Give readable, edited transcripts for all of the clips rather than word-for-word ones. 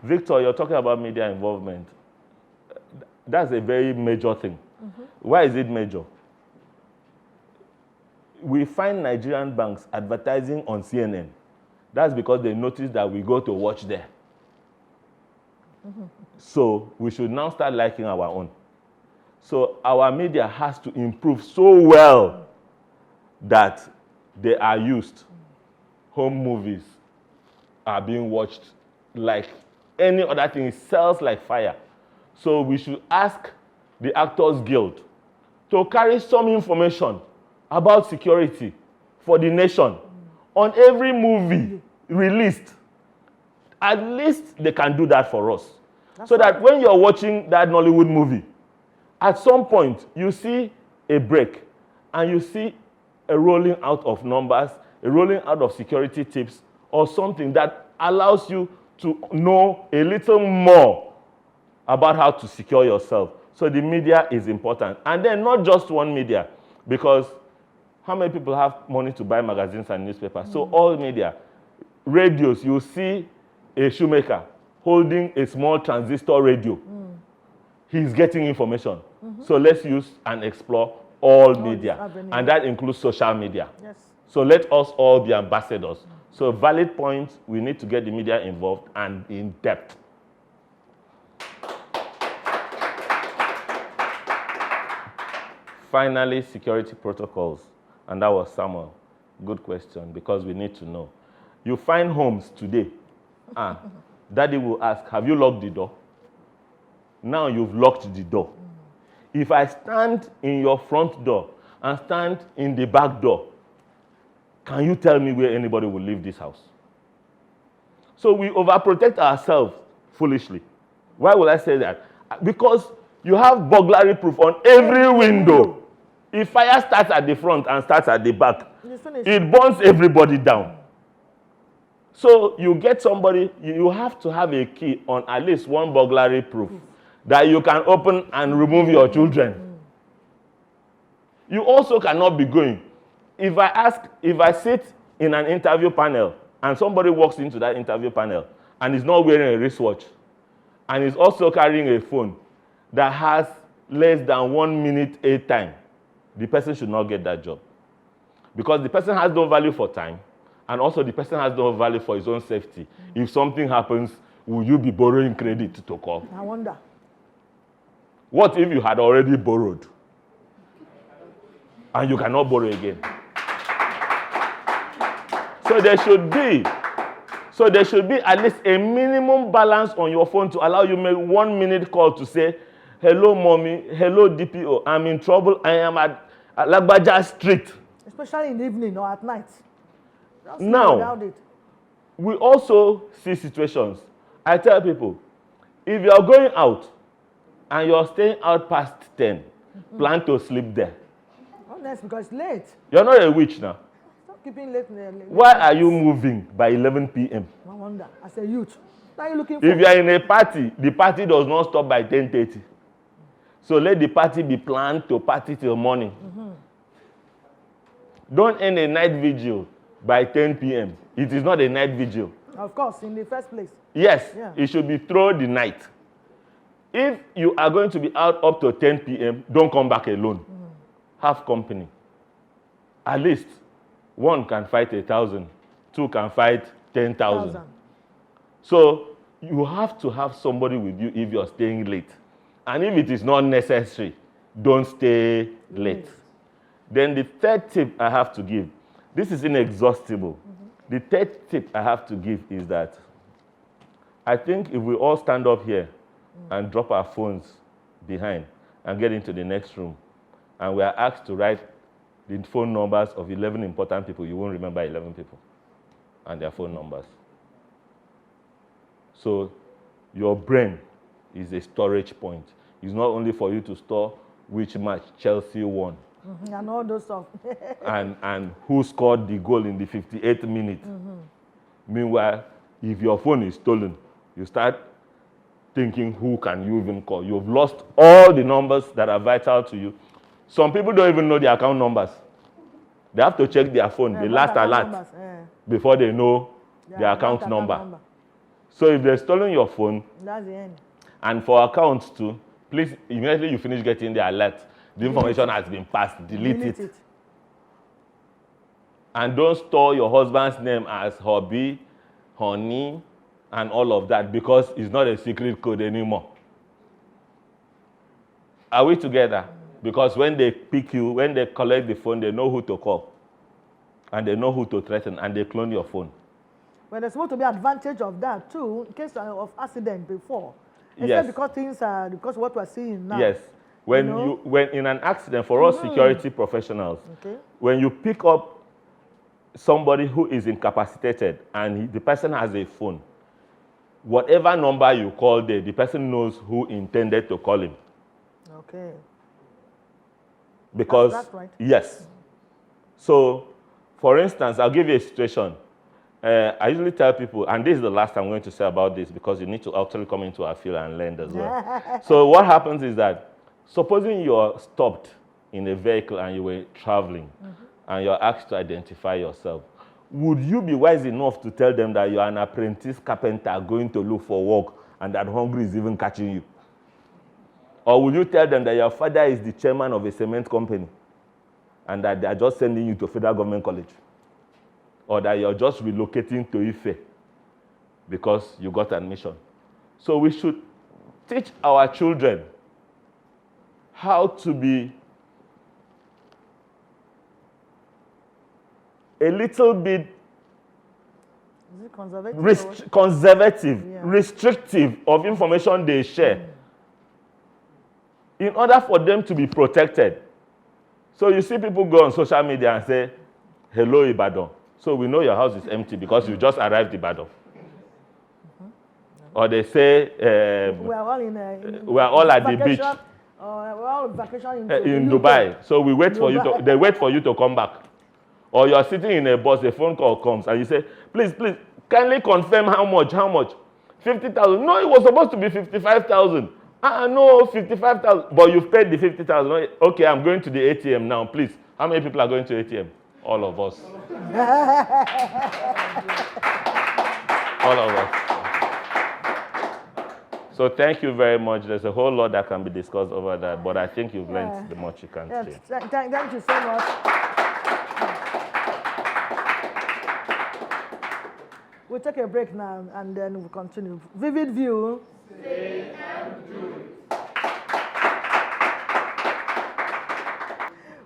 Victor, you're talking about media involvement. That's a very major thing. Why is it major? We find Nigerian banks advertising on CNN. That's because they notice that we go to watch there. So we should now start liking our own. So our media has to improve so well that they are used. Home movies are being watched like any other thing. It sells like fire. So we should ask the Actors Guild to carry some information about security for the nation on every movie released. At least they can do that for us. So that when you're watching that Nollywood movie, at some point you see a break and you see a rolling out of numbers, a rolling out of security tips, or something that allows you to know a little more about how to secure yourself. So the media is important. And then not just one media, because how many people have money to buy magazines and newspapers? So all media, radios, you see a shoemaker holding a small transistor radio. He's getting information. So let's use and explore all media. And that includes social media. Yes. So let us all be ambassadors. So valid points, we need to get the media involved and in depth. Finally, security protocols. And that was Samuel. Good question, because we need to know. You find homes today. Daddy will ask, have you locked the door? Now you've locked the door. If I stand in your front door and stand in the back door, can you tell me where anybody will leave this house? So we overprotect ourselves foolishly. Why would I say that? Because you have burglary proof on every window. If fire starts at the front and starts at the back, it burns everybody down. So you get somebody, you have to have a key on at least one burglary proof that you can open and remove your children. You also cannot be going. If I sit in an interview panel and somebody walks into that interview panel and is not wearing a wristwatch and is also carrying a phone that has less than 1 minute airtime, the person should not get that job. Because the person has no value for time, and also the person has no value for his own safety. If something happens, will you be borrowing credit to call? I wonder. What if you had already borrowed and you cannot borrow again? So there should be at least a minimum balance on your phone to allow you to make 1 minute call to say, hello, mommy, hello, DPO, I'm in trouble, I am at Lagbaja Street. Especially in the evening or at night. Now, we also see situations. I tell people, if you are going out and you're staying out past 10, plan to sleep there. Oh, that's because it's late. You're not a witch now. Stop keeping late. Why are you moving by 11 p.m.? I wonder. As a youth, what are you looking for? If you are in a party, the party does not stop by 10:30. So let the party be planned to party till morning. Don't end a night vigil by 10 p.m. It is not a night vigil. Of course, in the first place. Yes, yeah. It should be through the night. If you are going to be out up to 10 p.m., don't come back alone. Have company. At least one can fight 1,000, two can fight 10,000. So you have to have somebody with you if you're staying late. And if it is not necessary, don't stay late. Then the third tip I have to give, this is inexhaustible. The third tip I have to give is that I think if we all stand up here and drop our phones behind and get into the next room, and we are asked to write the phone numbers of 11 important people, you won't remember 11 people and their phone numbers. So your brain is a storage point. It's not only for you to store which match Chelsea won. And all those stuff. and who scored the goal in the 58th minute. Meanwhile, if your phone is stolen, you start thinking, who can you even call? You've lost all the numbers that are vital to you. Some people don't even know their account numbers. They have to check their phone, the last alert, before they know their account number. So if they've stolen your phone, That's the end. and for accounts too, please, immediately you finish getting the alert, the Delete information it. has been passed, delete it. And don't store your husband's name as hubby, honey, and all of that, because it's not a secret code anymore. Are we together? Because when they pick you, when they collect the phone, they know who to call. And they know who to threaten, and they clone your phone. Well, there's supposed to be advantage of that too, in case of accident before. Except Yes. because things are, because what we're seeing now. Yes. When You know? when in an accident, for us security professionals, Okay. when you pick up somebody who is incapacitated and the person has a phone, whatever number you call there, the person knows who intended to call him. Okay. Because, That's right. yes. So, for instance, I'll give you a situation. I usually tell people, and this is the last I'm going to say about this, because you need to actually come into our field and learn as well. So what happens is that, supposing you're stopped in a vehicle and you were traveling, and you're asked to identify yourself, would you be wise enough to tell them that you're an apprentice carpenter going to look for work and that hungry is even catching you? Or will you tell them that your father is the chairman of a cement company and that they are just sending you to federal government college? Or that you're just relocating to Ife because you got admission? So we should teach our children how to be a little bit Is it conservative? conservative, Yeah. restrictive of information they share in order for them to be protected. So you see people go on social media and say, hello, Ibadan. So we know your house is empty because you just arrived Ibadan. Or they say, We are all we are all at the beach. We're all vacation In Dubai. So we wait for you to, Dubai. they wait for you to come back. Or you're sitting in a bus, a phone call comes, and you say, please, kindly confirm how much? 50,000. No, it was supposed to be 55,000. No, 55,000. But you've paid the 50,000. Okay, I'm going to the ATM now, please. How many people are going to ATM? All of us. All of us. So thank you very much. There's a whole lot that can be discussed over that, but I think you've learned the much you can Yes, say. thank you so much. We'll take a break now and then we'll continue. Vivid view. Say and do it.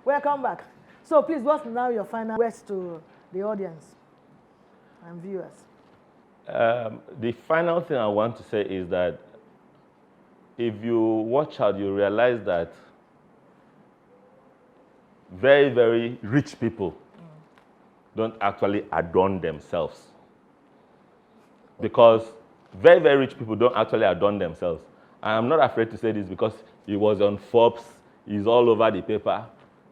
Welcome back. So please, what's now your final words to the audience and viewers? The final thing I want to say is that if you watch out, you realize that very, very rich people don't actually adorn themselves. Because very, very rich people don't actually adorn themselves. And I'm not afraid to say this because he was on Forbes, he's all over the paper.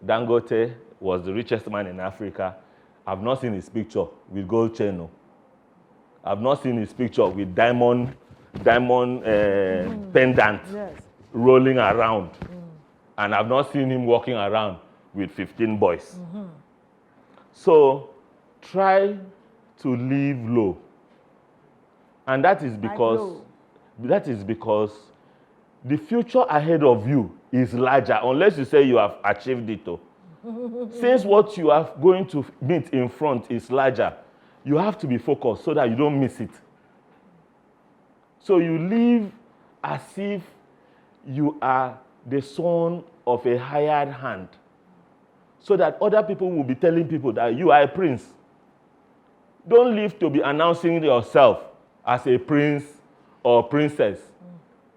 Dangote was the richest man in Africa. I've not seen his picture with gold chain. No. I've not seen his picture with diamond pendant rolling around. And I've not seen him walking around with 15 boys. So try to live low. And that is because the future ahead of you is larger, unless you say you have achieved it. Since what you are going to meet in front is larger, you have to be focused so that you don't miss it. So you live as if you are the son of a hired hand, so that other people will be telling people that you are a prince. Don't live to be announcing yourself as a prince or princess.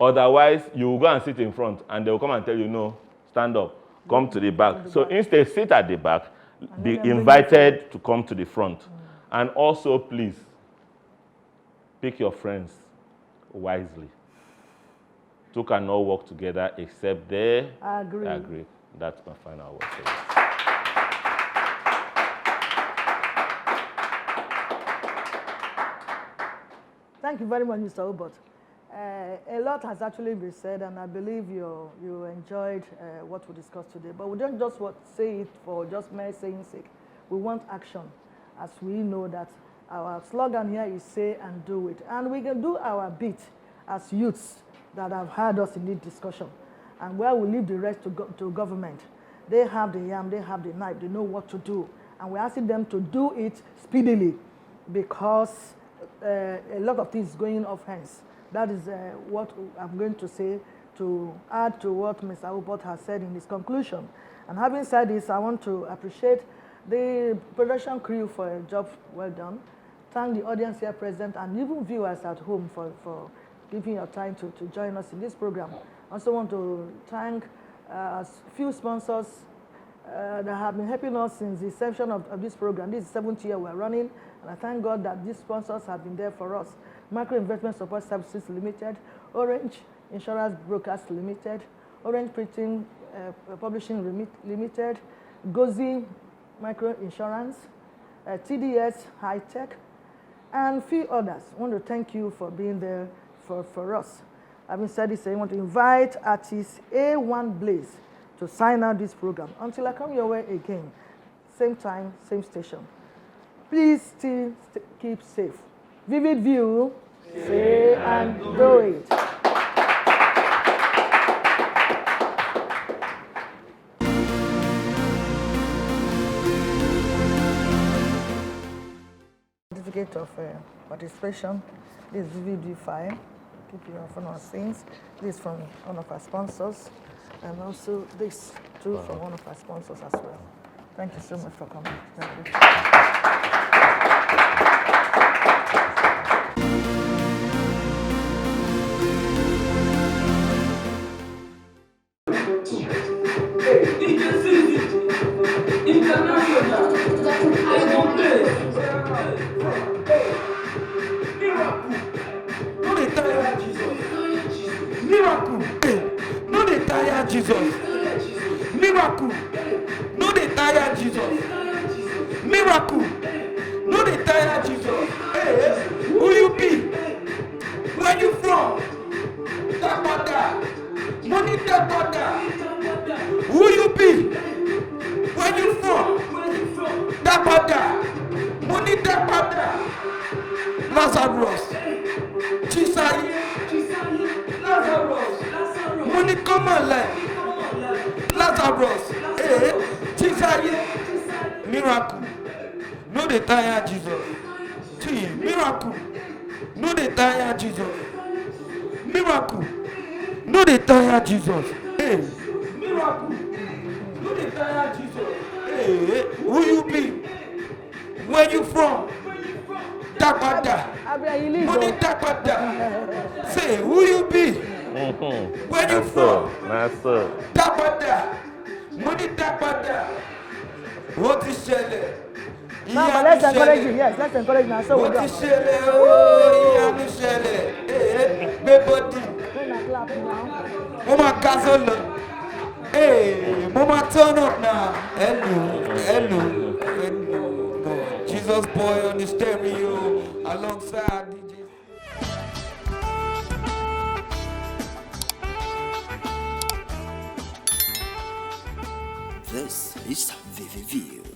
Otherwise, you will go and sit in front and they will come and tell you, no, stand up, come to the back. So instead, sit at the back, be invited to come to the front. And also, please, pick your friends wisely. Two cannot work together except they agree. That's my final word. Thank you very much, Mr. Obot. A lot has actually been said, and I believe you enjoyed what we discussed today. But we don't just say it for just mere saying sake. We want action, as we know that Our slogan here is say and do it. And we can do our bit as youths that have heard us in this discussion. And where we leave the rest to government. They have the yam, they have the knife, they know what to do. And we're asking them to do it speedily because a lot of things going off hands. That is what I'm going to say to add to what Mr. Obot has said in his conclusion. And having said this, I want to appreciate the production crew for a job well done. Thank the audience here present and even viewers at home for giving your time to join us in this program. I also want to thank a few sponsors that have been helping us since the inception of this program. This is the 7th year we're running, and I thank God that these sponsors have been there for us. Micro Investment Support Services Limited, Orange Insurance Brokers Limited, Orange Printing Publishing Limited, Gozi Micro Insurance, TDS High Tech, and a few others. I want to thank you for being there for us. Having said this, I want to invite artist A1 Blaze to sign out this program. Until I come your way again, same time, same station. Please still keep safe. Vivid View, say and do it. Certificate of participation. This is Vivid View file. Keep your phone on scenes. This from one of our sponsors, and also this too from one of our sponsors as well. Thank you so much for coming. Thank you. Miracle, no dey tire Jesus. Miracle, no dey tire Jesus. Miracle, no dey tire Jesus. Hey, who you be? Where you from? Dapada, money Dapada. Who you be? Where you from? Dapada, money Dapada. Lazarus, Chisaye. Lazarus, money come alive. Lazarus, Chisaye. Miracle, no dey tire Jesus. Miracle, no dey tire Jesus. Miracle, no dey tire Jesus. Miracle, no dey tire Jesus. Who you be? Where you from? Dapada, money Dapada. Say, who you be? Where you from? Dapada, money Dapada. What is Shelley? No, but let's encourage you. Yes, let's encourage you. So what is Shelley? Oh, Ianu Shelley. Everybody. Mama Castle. Hey, Mama turn up now. Hello. Jesus boy on the stereo alongside DJ. This is VVView.